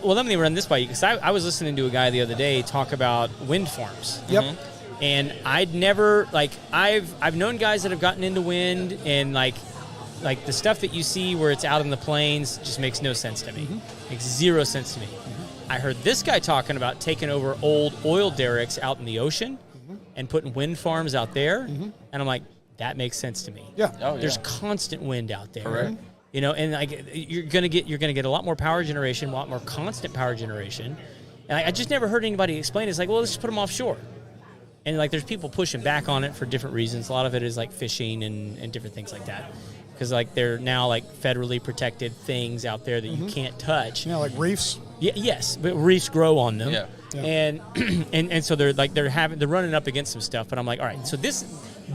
Well, let me run this by you, because I was listening to a guy the other day talk about wind farms. Yep. And I'd never, I've known guys that have gotten into wind, and like the stuff that you see where it's out in the plains just makes no sense to me. Makes zero sense to me. I heard this guy talking about taking over old oil derricks out in the ocean and putting wind farms out there. And I'm like, that makes sense to me. Yeah. Oh, There's yeah. constant wind out there. Correct. You know, and like you're gonna get a lot more power generation, a lot more constant power generation. And I just never heard anybody explain it. It's like, well, let's just put them offshore. And like there's people pushing back on it for different reasons. A lot of it is like fishing and different things like that. Because like they're now like federally protected things out there that you can't touch. Yeah, like reefs. Yeah, yes, but reefs grow on them. Yeah. And and so they're running up against some stuff. But I'm like, all right, so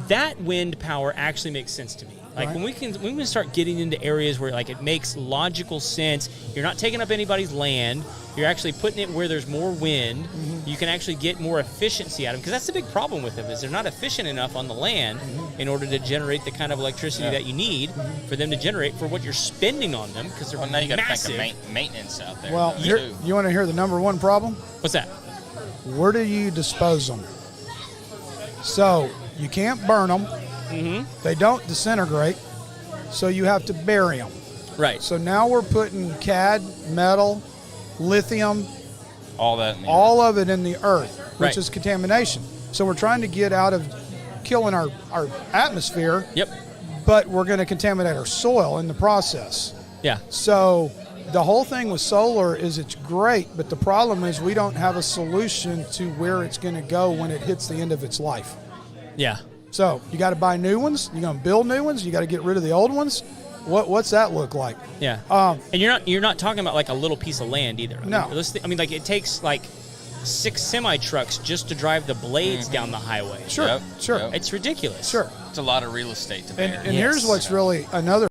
that wind power actually makes sense to me. Like when we can start getting into areas where like it makes logical sense. You're not taking up anybody's land. You're actually putting it where there's more wind. You can actually get more efficiency out of them, because that's the big problem with them is they're not efficient enough on the land in order to generate the kind of electricity that you need for them to generate for what you're spending on them, because they're Well, now you got to massive. think of maintenance out there. Well, too. you want to hear the number one problem? What's that? Where do you dispose them? So you can't burn them. They don't disintegrate, so you have to bury them. Right. So now we're putting cad, metal, lithium, all that. all of it in the earth, which Right. is contamination. So we're trying to get out of killing our atmosphere, Yep. but we're going to contaminate our soil in the process. Yeah. So the whole thing with solar is it's great, but the problem is we don't have a solution to where it's going to go when it hits the end of its life. Yeah. So you got to buy new ones. You're going to build new ones. You got to get rid of the old ones. What's that look like? Yeah. And you're not talking about like a little piece of land either. No. I mean, like it takes like 6 semi trucks just to drive the blades down the highway. Sure, Yep, sure. yep. It's ridiculous. Sure. It's a lot of real estate to bear. And here's what's really another